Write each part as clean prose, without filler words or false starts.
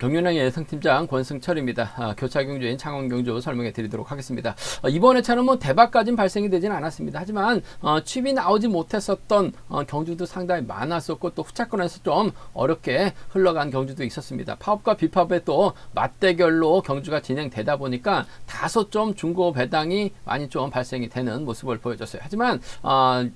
경륜의 예상팀장 권승철입니다. 교차 경주인 창원 경주 설명해 드리도록 하겠습니다. 이번 회차는 뭐 대박까지는 발생이 되지는 않았습니다. 하지만 칩이 나오지 못했었던 경주도 상당히 많았었고 또 후차권에서 좀 어렵게 흘러간 경주도 있었습니다. 파업과 비파업의 또 맞대결로 경주가 진행되다 보니까 다소 좀 중고 배당이 많이 좀 발생이 되는 모습을 보여줬어요. 하지만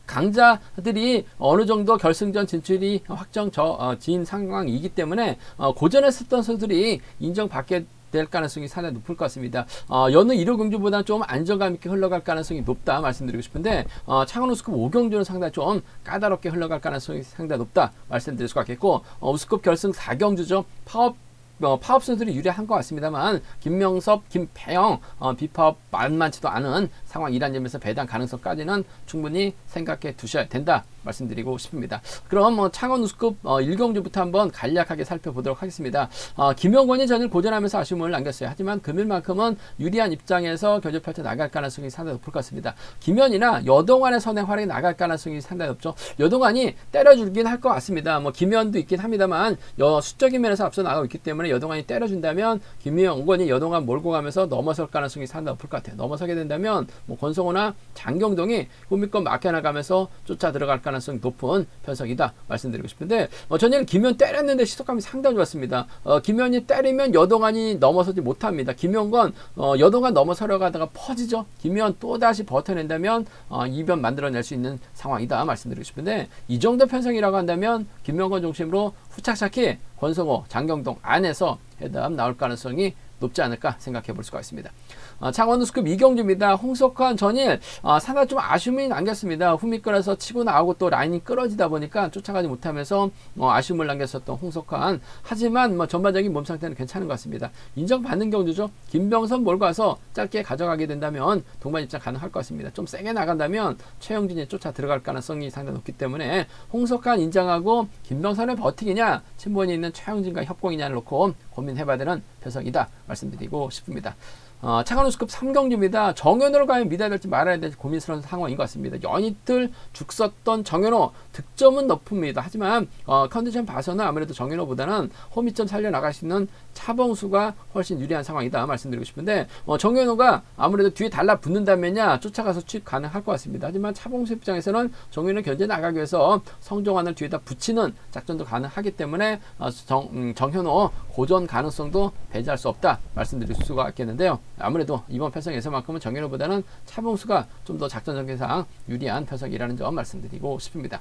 강자들이 어느 정도 결승전 진출이 확정진 상황이기 때문에 고전에 썼던 들이 인정받게 될 가능성이 상당히 높을 것 같습니다. 여느 1호 경주보다는 좀 안정감 있게 흘러갈 가능성이 높다 말씀드리고 싶은데 창원 우스컵 5경주는 상당히 좀 까다롭게 흘러갈 가능성이 상당히 높다 말씀드릴 수가 있겠고 우스컵 결승 4경주죠. 파업 선수들이 유리한 것 같습니다만 김명섭, 김배영 비파업 만만치도 않은 상황이란 점에서 배당 가능성까지는 충분히 생각해 두셔야 된다 말씀드리고 싶습니다. 그럼 창원 우스컵 1경주부터 한번 간략하게 살펴보도록 하겠습니다. 김영권이 전일 고전하면서 아쉬움을 남겼어요. 하지만 금일만큼은 유리한 입장에서 견제 펼쳐 나갈 가능성이 상당히 높을 것 같습니다. 김현이나 여동안의 선행 활약이 나갈 가능성이 상당히 높죠. 여동안이 때려주긴 할 것 같습니다. 김현도 있긴 합니다만 수적인 면에서 앞서 나가고 있기 때문에 여동안이 때려준다면 김영권이 여동안 몰고 가면서 넘어설 가능성이 상당히 높을 것 같아요. 넘어서게 된다면 권성호나 장경동이 후미권 막혀나가면서 쫓아 들어갈 가능성이 높은 편성이다 말씀드리고 싶은데 전일 김현 때렸는데 시속감이 상당히 좋았습니다. 김현이 때리면 여동안이 넘어서지 못합니다. 김현건 여동안 넘어서려고 하다가 퍼지죠. 김현 또다시 버텨낸다면 이변 만들어낼 수 있는 상황이다 말씀드리고 싶은데 이 정도 편성이라고 한다면 김현건 중심으로 후착착히 권성호, 장경동 안에서 해답 나올 가능성이 높지 않을까 생각해 볼 수가 있습니다. 창원 우스컵 2경주입니다. 홍석환 전일 상당히 좀 아쉬움이 남겼습니다. 후미권에서 치고 나오고 또 라인이 끌어지다 보니까 쫓아가지 못하면서 아쉬움을 남겼었던 홍석환. 하지만 전반적인 몸 상태는 괜찮은 것 같습니다. 인정받는 경주죠. 김병선 몰고 와서 짧게 가져가게 된다면 동반 입장 가능할 것 같습니다. 좀 세게 나간다면 최영진이 쫓아 들어갈 가능성이 상당히 높기 때문에 홍석환 인정하고 김병선의 버티기냐 친분이 있는 최영진과 협공이냐를 놓고 고민해봐야 되는 배석이다 말씀드리고 싶습니다. 창원 우스컵 3경주입니다. 정현호를 과연 믿어야 될지 말아야 될지 고민스러운 상황인 것 같습니다. 연이틀 죽 썼던 정현호 득점은 높습니다. 하지만 컨디션 봐서는 아무래도 정현호보다는 홈이점 살려나갈 수 있는 차범수가 훨씬 유리한 상황이다 말씀드리고 싶은데 정현호가 아무래도 뒤에 달라붙는다면야 쫓아가서 취입 가능할 것 같습니다. 하지만 차범수 입장에서는 정현호 견제 나가기 위해서 성종환을 뒤에다 붙이는 작전도 가능하기 때문에 정현호 고전 가능성도 배제할 수 없다 말씀드릴 수가 있겠는데요. 아무래도 이번 편성에서만큼은 정현호보다는 차범수가 좀 더 작전 전개상 유리한 편성이라는 점 말씀드리고 싶습니다.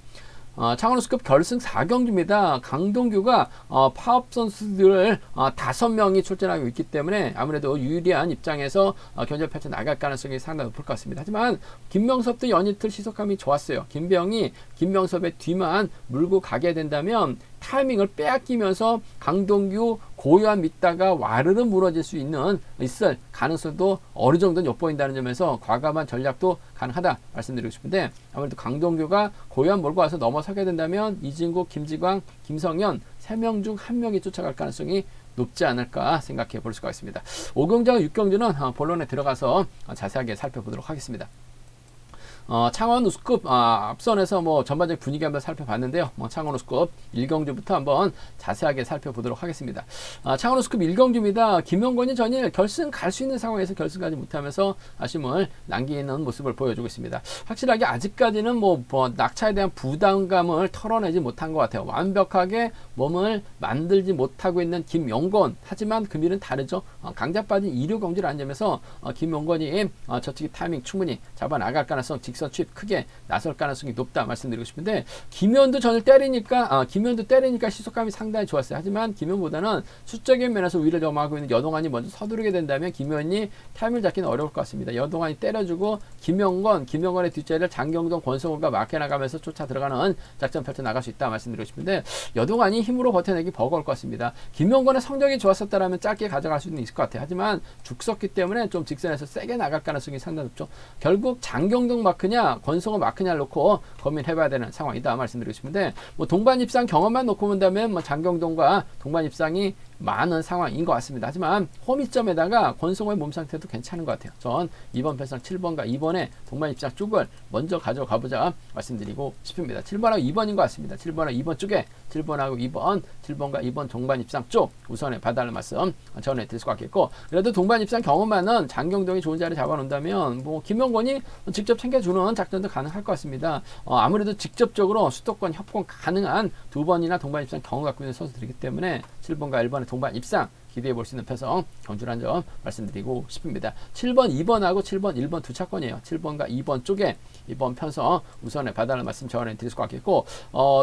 창원 우스컵 결승 4경주입니다. 강동규가 파업 선수들을 5명이 출전하고 있기 때문에 아무래도 유리한 입장에서 견제 펼쳐 나갈 가능성이 상당히 높을 것 같습니다. 하지만 김명섭도 연이틀 시속감이 좋았어요. 김병이 김명섭의 뒤만 물고 가게 된다면 타이밍을 빼앗기면서 강동규 고요한 믿다가 와르르 무너질 수 있을 가능성도 어느 정도는 엿보인다는 점에서 과감한 전략도 가능하다 말씀드리고 싶은데 아무래도 강동규가 고요한 몰고 와서 넘어서게 된다면 이진국, 김지광, 김성현 3명 중 1명이 쫓아갈 가능성이 높지 않을까 생각해 볼 수가 있습니다. 5경주와 6경주는 본론에 들어가서 자세하게 살펴보도록 하겠습니다. 창원 우스컵 앞선에서 전반적 분위기 한번 살펴봤는데요. 창원 우스컵 1경주부터 한번 자세하게 살펴보도록 하겠습니다. 창원 우스컵 1경주입니다. 김영권이 전일 결승 갈 수 있는 상황에서 결승 가지 못하면서 아쉬움을 남기는 모습을 보여주고 있습니다. 확실하게 아직까지는 낙차에 대한 부담감을 털어내지 못한 것 같아요. 완벽하게 몸을 만들지 못하고 있는 김영권. 하지만 금일은 다르죠. 강자 빠진 2류 경주라는 점에서 김영권이 저측이 타이밍 충분히 잡아 나갈 가능성 직선 취입 크게 나설 가능성이 높다 말씀드리고 싶은데 김현도 전을 때리니까 시속감이 상당히 좋았어요. 하지만 김현보다는 수적인 면에서 우위를 점하고 있는 여동안이 먼저 서두르게 된다면 김현이 타임을 잡기는 어려울 것 같습니다. 여동안이 때려주고 김영건의 뒷자리를 장경동, 권성호가 막혀나가면서 쫓아 들어가는 작전 펼쳐 나갈 수 있다 말씀드리고 싶은데 여동안이 힘으로 버텨내기 버거울 것 같습니다. 김영건의 성적이 좋았었다면 짧게 가져갈 수는 있을 것 같아요. 하지만 죽 썼기 때문에 좀 직선에서 세게 나갈 가능성이 상당히 높죠. 결국 장경동 마크냐 권성호 마크냐를 놓고 고민해봐야 되는 상황이다 말씀드리고 싶은데 동반 입상 경험만 놓고 본다면 장경동과 동반 입상이 많은 상황인 것 같습니다. 하지만 홈이점에다가 권성호의 몸 상태도 괜찮은 것 같아요. 전 2번 편성 7번과 2번의 동반 입장 쪽을 먼저 가져가보자 말씀드리고 싶습니다. 7번하고 2번인 것 같습니다. 7번하고 2번 쪽에 7번하고 2번, 7번과 2번 동반 입장 쪽 우선에 봐달라는 말씀 전해드릴 수 같겠고, 그래도 동반 입장 경험 많은 장경동이 좋은 자리 잡아놓는다면 뭐 김영권이 직접 챙겨주는 작전도 가능할 것 같습니다. 아무래도 직접적으로 수도권 협공 가능한 두 번이나 동반 입장 경험 갖고 있는 선수들이기 때문에 7번과 1번의 동반 입상 기대해 볼 수 있는 편성 경주라는 점 말씀드리고 싶습니다. 7번, 2번하고 7번, 1번 두 차권이에요. 7번과 2번 쪽에 이번 편성 우선에 봐달라는 말씀 전해 드릴 수 같겠고,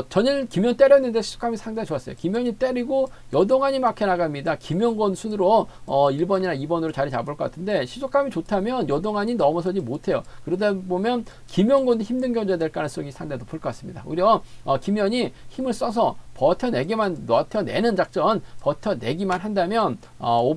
전일 김현 때렸는데 시속감이 상당히 좋았어요. 김현이 때리고 여동안이 막혀 나갑니다. 김현권 순으로 1번이나 2번으로 자리 잡을 것 같은데 시속감이 좋다면 여동안이 넘어서지 못해요. 그러다 보면 김현권도 힘든 견제가 될 가능성이 상당히 높을 것 같습니다. 오히려 김현이 힘을 써서 버텨내는 작전, 버텨내기만 한다면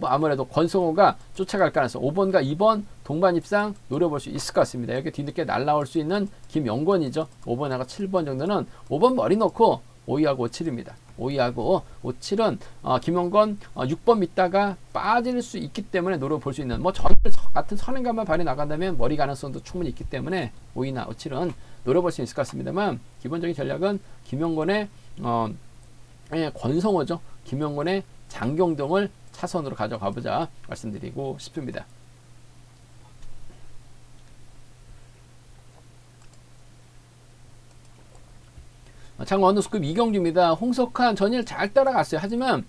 아무래도 권성호가 쫓아갈 가능성, 5번과 2번 동반 입상 노려볼 수 있을 것 같습니다. 이렇게 뒤늦게 날라올 수 있는 김영권이죠. 5번하고 7번 정도는 5번 머리 놓고 5위하고 57입니다. 5위하고 57은 김영권 6번 믿다가 빠질 수 있기 때문에 노려볼 수 있는, 뭐 전 같은 선행감만 발휘 나간다면 머리 가능성도 충분히 있기 때문에 5위나 57은 노려볼 수 있을 것 같습니다만, 기본적인 전략은 김영권의 권성호죠. 김영권의 장경동을 차선으로 가져가보자 말씀드리고 싶습니다. 창원 원우스급 이경주입니다. 홍석환 전일 잘 따라갔어요. 하지만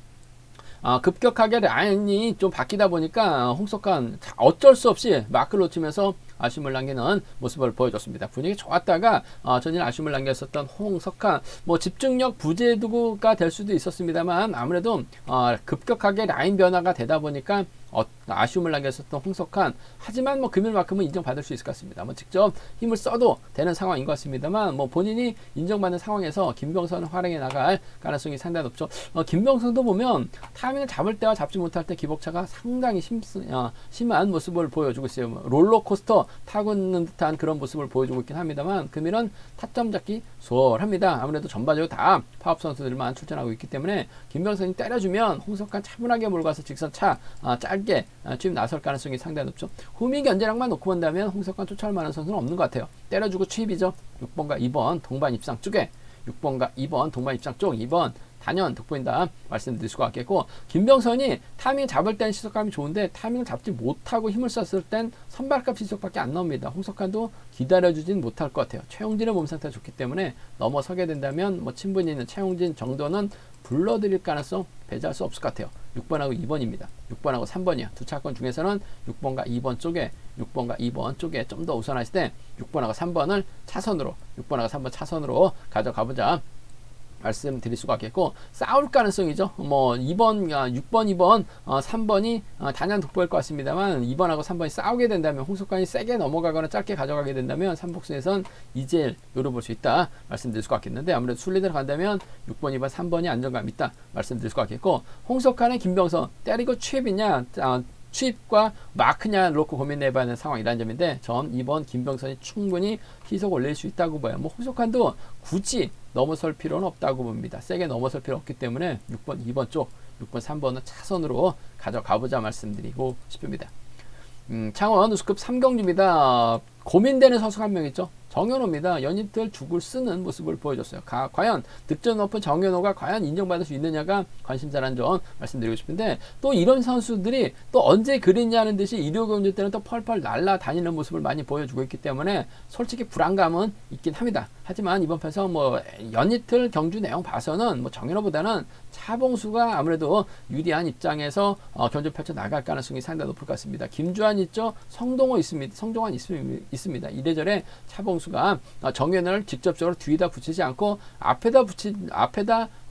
급격하게 라인이 좀 바뀌다 보니까 홍석환 어쩔 수 없이 마크를 놓치면서 아쉬움을 남기는 모습을 보여줬습니다. 분위기 좋았다가 전일 아쉬움을 남겼었던 홍석환, 뭐 집중력 부재가 될 수도 있었습니다만 아무래도 급격하게 라인 변화가 되다 보니까 아쉬움을 남겼었던 홍석환, 하지만 뭐 금일만큼은 인정받을 수 있을 것 같습니다. 뭐 직접 힘을 써도 되는 상황인 것 같습니다만, 뭐 본인이 인정받는 상황에서 김병선을 활용해 나갈 가능성이 상당히 높죠. 김병선도 보면 타이밍을 잡을 때와 잡지 못할 때 기복차가 상당히 심한 모습을 보여주고 있어요. 뭐 롤러코스터 타고 있는 듯한 그런 모습을 보여주고 있긴 합니다만, 금일은 타점 잡기 수월합니다. 아무래도 전반적으로 다 파업 선수들만 출전하고 있기 때문에 김병선이 때려주면 홍석환 차분하게 몰고 가서 직선 짧게 취임 나설 가능성이 상당히 높죠. 후미 견제량만 놓고 본다면 홍석환 쫓아올 만한 선수는 없는 것 같아요. 때려주고 취입이죠. 6번과 2번 동반 입상 쪽에 6번과 2번 동반 입상 쪽 2번 단연 득보인다 말씀드릴 수가 있겠고, 김병선이 타이밍 잡을 땐 시속감이 좋은데 타이밍을 잡지 못하고 힘을 썼을 땐 선발값 시속밖에 안 나옵니다. 홍석환도 기다려주진 못할 것 같아요. 최용진의 몸 상태가 좋기 때문에 넘어서게 된다면 뭐 친분이 있는 최용진 정도는 불러드릴 가능성 배제할 수 없을 것 같아요. 6번하고 2번입니다. 6번하고 3번이요. 두 차권 중에서는 6번과 2번 쪽에 좀 더 우선하실 때 6번하고 3번을 차선으로 6번하고 3번 차선으로 가져가보자 말씀드릴 수가 있겠고, 싸울 가능성이죠. 뭐 2번, 6번, 2번, 3번이 단연 득보일 것 같습니다만 2번하고 3번이 싸우게 된다면, 홍석환이 세게 넘어가거나 짧게 가져가게 된다면 삼복수에선 이제 노려볼 수 있다 말씀드릴 수가 있겠는데, 아무래도 순리대로 간다면 6번, 2번, 3번이 안정감 있다 말씀드릴 수가 있겠고, 홍석환의 김병선 때리고 취입이냐 취입과 마크냐 놓고 고민해봐야 하는 상황이라는 점인데, 전 2번 김병선이 충분히 희석 올릴 수 있다고 봐요. 뭐 홍석환도 굳이 넘어설 필요는 없다고 봅니다. 세게 넘어설 필요 없기 때문에 6번, 2번 쪽, 6번, 3번은 차선으로 가져가보자 말씀드리고 싶습니다. 창원 우수급 3경주입니다. 고민되는 선수가 한 명 있죠. 정현호입니다. 연입들 죽을 쓰는 모습을 보여줬어요. 과연 득점 높은 정현호가 과연 인정받을 수 있느냐가 관심사라는 점 말씀드리고 싶은데, 또 이런 선수들이 또 언제 그랬냐는 듯이 일요경주 때는 또 펄펄 날아다니는 모습을 많이 보여주고 있기 때문에 솔직히 불안감은 있긴 합니다. 하지만 이번 편에서 뭐 연이틀 경주 내용 봐서는 뭐 정현호보다는 차봉수가 아무래도 유리한 입장에서 경주 펼쳐 나갈 가능성이 상당히 높을 것 같습니다. 김주환 있죠. 성동호 있습니다. 성동환 있습니다. 이래저래 차봉수가 정현호를 직접적으로 뒤에다 붙이지 않고 앞에다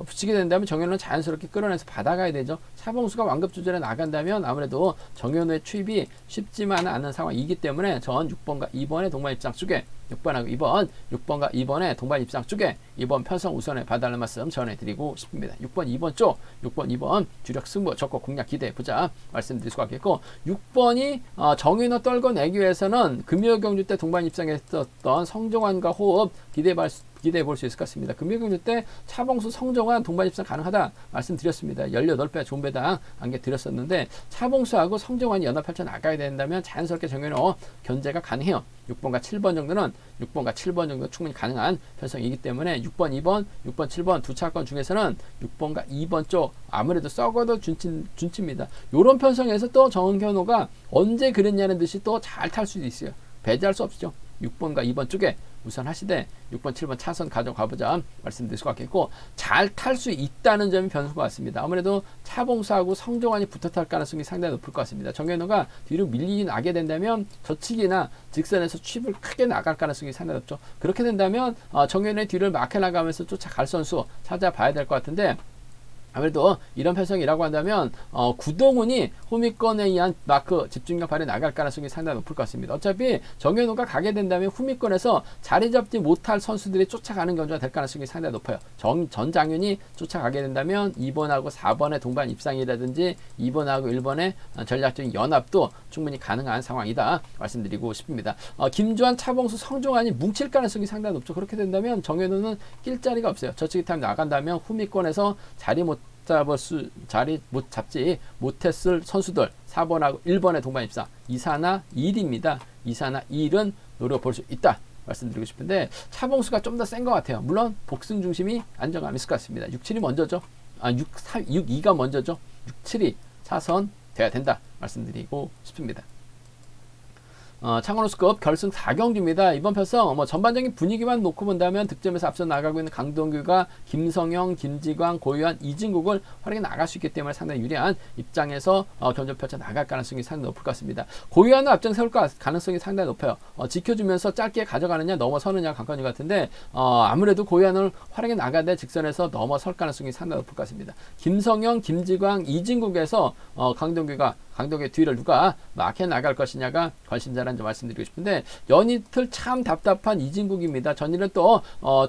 붙이게 된다면 정현호는 자연스럽게 끌어내서 받아가야 되죠. 차봉수가 완급 조절에 나간다면 아무래도 정현호의 투입이 쉽지만은 않은 상황이기 때문에 전 6번과 2번의 동반 입장 쪽에 6번하고 2번, 6번과 2번의 동반 입장 쪽에 이번 편성 우선에 봐달라는 말씀 전해드리고 싶습니다. 6번, 2번 쪽, 6번, 2번 주력 승부, 적고 공략 기대해보자 말씀드릴 수가 있겠고, 6번이 정인호 떨궈내기 위해서는 금요경주 때 동반 입상했었던 성종환과 호흡 기대해 볼 수 있을 것 같습니다. 금요경주 때 차봉수 성종환 동반 입상 가능하다 말씀드렸습니다. 18배 좋은 배당 안개 드렸었는데, 차봉수하고 성종환이 연합 펼쳐 나가야 된다면 자연스럽게 정인호 견제가 가능해요. 6번과 7번 정도는 충분히 가능한 편성이기 때문에 6번, 2번, 6번, 7번 두 차권 중에서는 6번과 2번 쪽 아무래도 썩어도 준치입니다. 요런 편성에서 또 정현호가 언제 그랬냐는 듯이 또 잘 탈 수도 있어요. 배제할 수 없죠. 6번과 2번 쪽에 우선 하시되 6번, 7번 차선 가져가보자 말씀드릴 수가 있겠고, 잘 탈 수 있다는 점이 변수가 같습니다. 아무래도 차봉수하고 성종환이 붙어 탈 가능성이 상당히 높을 것 같습니다. 정현호가 뒤로 밀리게 나게 된다면 저치기나 직선에서 칩을 크게 나갈 가능성이 상당히 높죠. 그렇게 된다면 정현호의 뒤를 막혀 나가면서 쫓아갈 선수 찾아봐야 될 것 같은데, 아무래도 이런 편성이라고 한다면 구동훈이 후미권에 의한 마크 집중력 발휘 나갈 가능성이 상당히 높을 것 같습니다. 어차피 정현호가 가게 된다면 후미권에서 자리 잡지 못할 선수들이 쫓아가는 경우가 될 가능성이 상당히 높아요. 전장윤이 쫓아가게 된다면 2번하고 4번의 동반 입상이라든지 2번하고 1번의 전략적인 연합도 충분히 가능한 상황이다 말씀드리고 싶습니다. 김주환, 차봉수, 성종환이 뭉칠 가능성이 상당히 높죠. 그렇게 된다면 정현호는 낄 자리가 없어요. 저치기 타임 나간다면 후미권에서 자리 잡지 못했을 선수들 4번하고 1번의 동반 입상 2사나 1입니다. 2사나 1은 노려볼 수 있다 말씀드리고 싶은데, 차봉수가 좀 더 센 것 같아요. 물론 복승 중심이 안정감 있을 것 같습니다. 6, 7이 먼저죠. 6, 2가 먼저죠. 6, 7이 차선 돼야 된다 말씀드리고 싶습니다. 창원호수급 결승 4경기입니다. 이번 편성 전반적인 분위기만 놓고 본다면 득점에서 앞서 나가고 있는 강동규가 김성형, 김지광, 고유한, 이진국을 활약해 나갈 수 있기 때문에 상당히 유리한 입장에서 견적 펼쳐 나갈 가능성이 상당히 높을 것 같습니다. 고유한은 앞장 세울 가능성이 상당히 높아요. 지켜주면서 짧게 가져가느냐 넘어서느냐 관건이 같은데, 아무래도 고유한을 활약해 나가되 직선에서 넘어설 가능성이 상당히 높을 것 같습니다. 김성형, 김지광, 이진국에서 강동규의 뒤를 누가 막해 나갈 것이냐가 관심사라는 점 말씀드리고 싶은데, 연이틀 참 답답한 이진국입니다. 전일은 또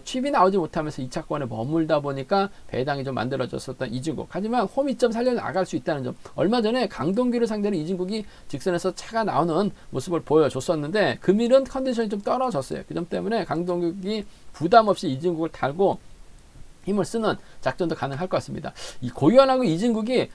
칩이 나오지 못하면서 2차권에 머물다 보니까 배당이 좀 만들어졌었던 이진국. 하지만 홈이점 살려나갈 수 있다는 점, 얼마 전에 강동규를 상대로 이진국이 직선에서 차가 나오는 모습을 보여줬었는데 금일은 컨디션이 좀 떨어졌어요. 그 점 때문에 강동규이 부담 없이 이진국을 달고 힘을 쓰는 작전도 가능할 것 같습니다. 이 고유한하고 이진국이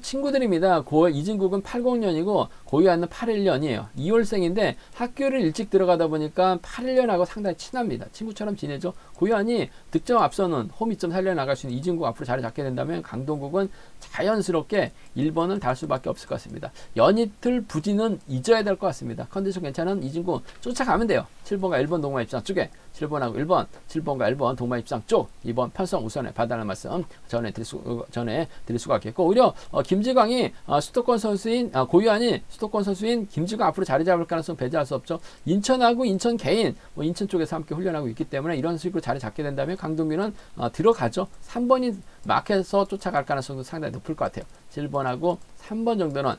친구들입니다. 이진국은 80년이고 고유한은 81년이에요. 2월생인데 학교를 일찍 들어가다 보니까 81년하고 상당히 친합니다. 친구처럼 지내죠. 고유한이 득점 앞서는 홈이점 살려나갈 수 있는 이진국 앞으로 자리 잡게 된다면 강동국은 자연스럽게 1번을 달 수밖에 없을 것 같습니다. 연이틀 부진은 잊어야 될 것 같습니다. 컨디션 괜찮은 이진국 쫓아가면 돼요. 7번과 1번 동반 입장 쪽에 7번하고 1번, 7번과 1번 동반 입장 쪽 이번 편성 우선에 봐달라는 말씀 전해드릴 수가 있겠고, 오히려 김지광이 수도권 선수인 고유한이 수도권 선수인 김지광 앞으로 자리 잡을 가능성 배제할 수 없죠. 인천하고 인천 개인 인천 쪽에서 함께 훈련하고 있기 때문에 이런 식으로 자리 잡게 된다면 강동규는 들어가죠. 3번이 막해서 쫓아갈 가능성도 상당히 높을 것 같아요. 7번하고 3번 정도는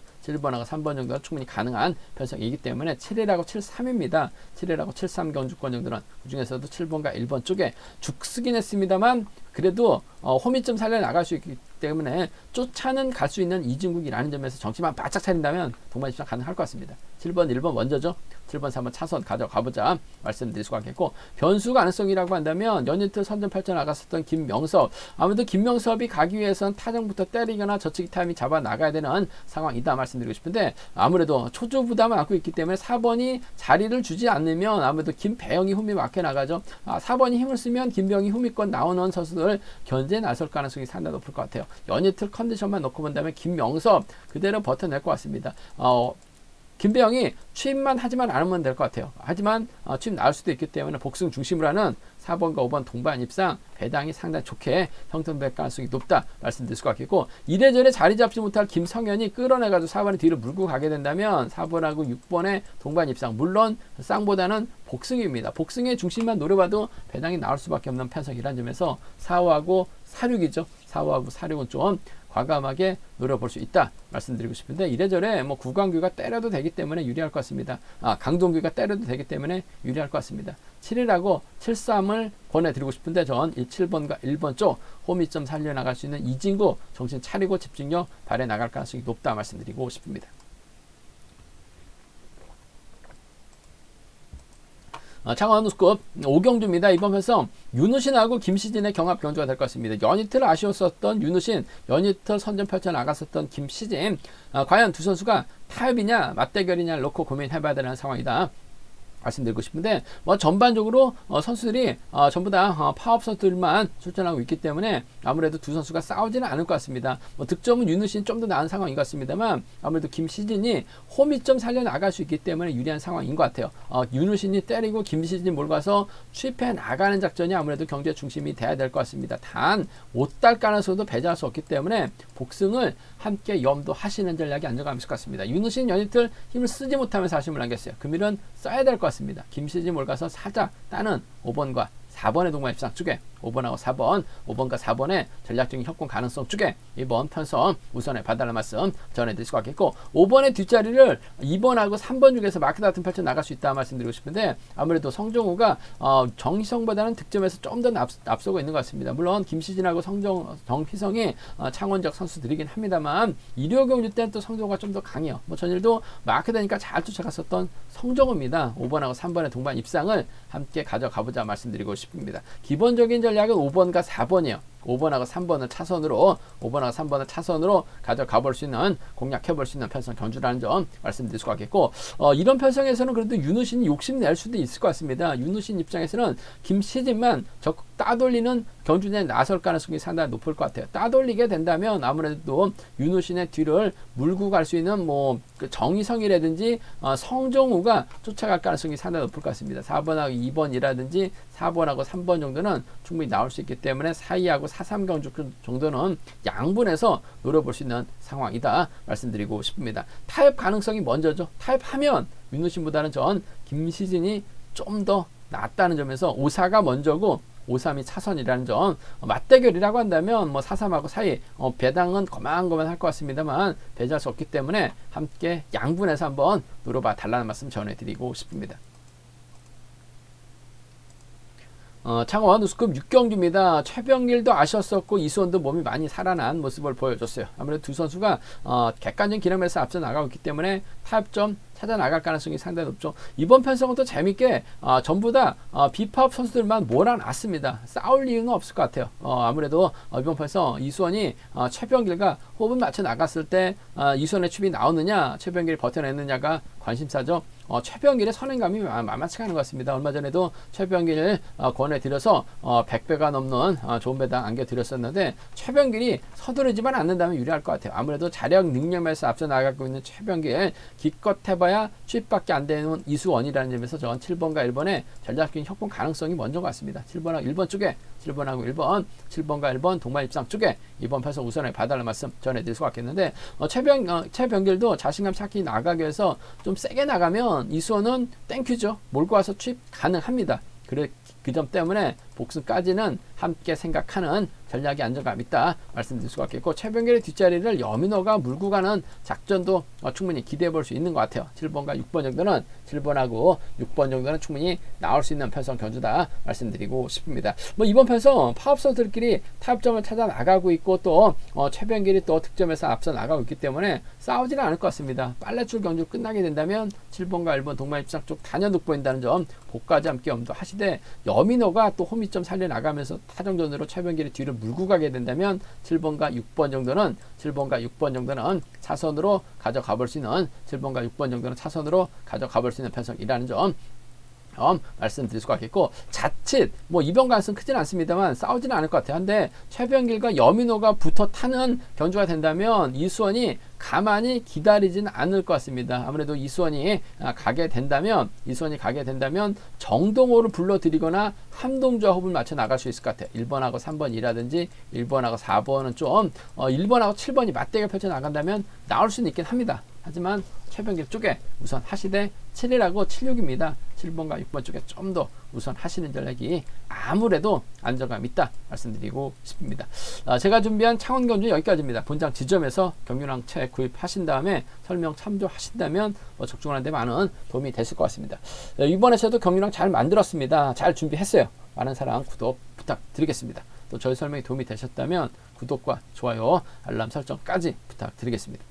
충분히 가능한 편성이기 때문에 7이라고 7-3입니다. 7이라고 7-3 경주권 정도는 그 중에서도 7번과 1번 쪽에 죽쓰긴 했습니다만 그래도 홈이점 살려나갈 수 있기 때문에 쫓아는 갈 수 있는 이진국이라는 점에서 정치만 바짝 차린다면 동반 입상 가능할 것 같습니다. 7번, 1번 먼저죠. 7번, 3번 차선 가져가보자 말씀드릴 수가 있겠고, 변수 가능성이라고 한다면 연이틀 선전 펼쳐 나갔었던 김명섭, 아무래도 김명섭이 가기 위해서는 타정부터 때리거나 저치기 타임이 잡아 나가야 되는 상황이다 말씀드리고 싶은데, 아무래도 초조 부담을 안고 있기 때문에 4번이 자리를 주지 않으면 아무래도 김배영이 흠이 막혀 나가죠. 4번이 힘을 쓰면 김배영이 흠이권 나오는 선수들 견제에 나설 가능성이 상당히 높을 것 같아요. 연이틀 컨디션만 놓고 본다면 김명섭 그대로 버텨낼 것 같습니다. 김배영이 취임만 하지만 않으면 될 것 같아요. 하지만 취임 나올 수도 있기 때문에 복승 중심으로 하는 4번과 5번 동반 입상 배당이 상당히 좋게 형성될 가능성이 높다 말씀드릴 수가 있겠고, 이래저래 자리 잡지 못할 김성현이 끌어내가지고 4번의 뒤를 물고 가게 된다면 4번하고 6번의 동반 입상, 물론 쌍보다는 복승입니다. 복승의 중심만 노려봐도 배당이 나올 수밖에 없는 편성이라는 점에서 4호하고 4, 6이죠. 4호하고 4, 6은 좀 과감하게 노려볼 수 있다 말씀드리고 싶은데, 이래저래 뭐 구강규가 때려도 되기 때문에 유리할 것 같습니다. 강동규가 때려도 되기 때문에 유리할 것 같습니다. 7이라고 7-3을 권해드리고 싶은데, 전 7번과 1번 쪽 호미점 살려나갈 수 있는 이진구 정신 차리고 집중력 발휘해 나갈 가능성이 높다 말씀드리고 싶습니다. 창원 우스급 5경주입니다. 이번 편성 윤우신하고 김시진의 경합 경주가 될 것 같습니다. 연이틀 아쉬웠었던 윤우신, 연이틀 선전 펼쳐 나갔었던 김시진, 과연 두 선수가 타협이냐 맞대결이냐를 놓고 고민해봐야 되는 상황이다 말씀드리고 싶은데, 뭐 전반적으로 선수들이 전부 다 파업 선수들만 출전하고 있기 때문에 아무래도 두 선수가 싸우지는 않을 것 같습니다. 뭐 득점은 윤우신 좀 더 나은 상황인 것 같습니다만, 아무래도 김시진이 홈이점 살려 나갈 수 있기 때문에 유리한 상황인 것 같아요. 윤우신이 때리고 김시진이 몰고 가서 취입해 나가는 작전이 아무래도 경기의 중심이 돼야 될 것 같습니다. 단 못달 가능성도 배제할 수 없기 때문에 복승을 함께 염두하시는 전략이 안정감 있을 것 같습니다. 윤우신 연이틀 힘을 쓰지 못하면서 아쉬움을 남겼어요. 금일은 써야 될 것 같습니다. 김시진 몰가서 살짝 따는 5번과 4번의 동반 입상 쪽에 5번하고 4번, 5번과 4번의 전략적인 협공 가능성 쪽에 이번 편성 우선에 봐달라는 말씀 전해드릴 수가 있겠고, 5번의 뒷자리를 2번하고 3번 중에서 마크 같은 펼쳐 나갈 수 있다 말씀드리고 싶은데, 아무래도 성종우가 정희성보다는 득점에서 좀 더 앞서고 있는 것 같습니다. 물론 김시진하고 정희성이 창원적 선수들이긴 합니다만, 일요경주 때는 또 성종우가 좀 더 강해요. 뭐 전일도 마크 되니까 잘 쫓아갔었던 성종우입니다. 5번하고 3번의 동반 입상을 함께 가져가보자 말씀드리고 싶습니다. 기본적인 전략은 5번과 4번이에요. 5번하고 3번을 차선으로, 5번하고 3번을 차선으로 가져가 볼 수 있는, 공략해 볼 수 있는 편성 경주라는 점 말씀드릴 수가 있겠고, 이런 편성에서는 그래도 윤우신이 욕심낼 수도 있을 것 같습니다. 윤우신 입장에서는 김시진만 적극 따돌리는 경주에 나설 가능성이 상당히 높을 것 같아요. 따돌리게 된다면 아무래도 윤우신의 뒤를 물고 갈 수 있는 그 정희성이라든지 성종우가 쫓아갈 가능성이 상당히 높을 것 같습니다. 4번하고 2번이라든지 4번하고 3번 정도는 충분히 나올 수 있기 때문에 4-2하고 4-3 경주 정도는 양분해서 노려볼 수 있는 상황이다 말씀드리고 싶습니다. 타협 가능성이 먼저죠. 타협하면 윤우신보다는 전 김시진이 좀 더 낫다는 점에서 5-4가 먼저고 5-3이 차선이라는 점, 맞대결이라고 한다면 4-3하고 사이 배당은 거만할 것 같습니다만 배제할 수 없기 때문에 함께 양분해서 한번 노려봐 달라는 말씀 전해드리고 싶습니다. 창원 우스급 6경주입니다. 최병길도 아쉬웠었고 이수원도 몸이 많이 살아난 모습을 보여줬어요. 아무래도 두 선수가 객관적인 기량에서 앞서 나가고 있기 때문에 타협점 찾아 나갈 가능성이 상당히 높죠. 이번 편성은 또 재밌게 전부 다 비파업 선수들만 몰아놨습니다. 싸울 이유는 없을 것 같아요. 아무래도 이번 편성 이수원이 최병길과 호흡을 맞춰 나갔을 때 이수원의 춤이 나오느냐, 최병길이 버텨냈느냐가 관심사죠. 최병길의 선행감이 만만치가 않은 것 같습니다. 얼마 전에도 최병길을 권해드려서 100배가 넘는 좋은 배당 안겨드렸었는데, 최병길이 서두르지만 않는다면 유리할 것 같아요. 아무래도 자력 능력에서 앞서 나가고 있는 최병길, 기껏 해봐야 취입밖에 안 되는 이수원이라는 점에서 전 7번과 1번의 전략적인 협공 가능성이 먼저 같습니다. 7번하고 1번 쪽에, 7번하고 1번, 7번과 1번 동반 입상 쪽에 이번 편성 우선에 봐달라는 말씀 전해드릴 수가 있겠는데, 최병길도 자신감 찾기 나가기 위해서 좀 세게 나가면 이수원은 땡큐죠. 몰고 와서 취입 가능합니다. 그 점 때문에 복수까지는 함께 생각하는 전략이 안정감 있다 말씀드릴 수가 있겠고, 최병길의 뒷자리를 여민호가 물고 가는 작전도 충분히 기대해 볼 수 있는 것 같아요. 7번과 6번 정도는, 7번하고 6번 정도는 충분히 나올 수 있는 편성 견주다 말씀드리고 싶습니다. 이번 편성 파업 선수들끼리 타협점을 찾아 나가고 있고, 또 최병길이 또 득점에서 앞서 나가고 있기 때문에 싸우지는 않을 것 같습니다. 빨래줄 경주 끝나게 된다면 7번과 1번 동반 입장 쪽 단연 돋보인다는 점 복까지 함께 염두하시되, 여민호가 또 홈이점 살려나가면서 타정전으로 최병길의 뒤를 물고 가게 된다면 7번과 6번 정도는, 7번과 6번 정도는 차선으로 가져가 볼 수 있는, 7번과 6번 정도는 차선으로 가져가 볼 수 있는 편성이라는 점 말씀드릴 수가 있겠고, 자칫 이변 가능성 크지는 않습니다만 싸우지는 않을 것 같아요. 한데 최병길과 여민호가 붙어 타는 견주가 된다면 이수원이 가만히 기다리지는 않을 것 같습니다. 아무래도 이수원이 가게 된다면 정동호를 불러들이거나 함동조와 호흡을 맞춰 나갈 수 있을 것 같아요. 1번하고 3번이라든지 1번하고 4번은 좀 1번하고 7번이 맞대결 펼쳐 나간다면 나올 수는 있긴 합니다. 하지만 최병길 쪽에 우선 하시되 7이라고 76입니다. 7번과 6번 쪽에 좀 더 우선 하시는 전략이 아무래도 안정감 있다 말씀드리고 싶습니다. 제가 준비한 창원 경주 여기까지입니다. 본장 지점에서 경유랑 채 구입하신 다음에 설명 참조하신다면 적중하는 데 많은 도움이 됐을 것 같습니다. 이번에 저도 경유랑 잘 만들었습니다. 잘 준비했어요. 많은 사랑 구독 부탁드리겠습니다. 또 저희 설명이 도움이 되셨다면 구독과 좋아요 알람 설정까지 부탁드리겠습니다.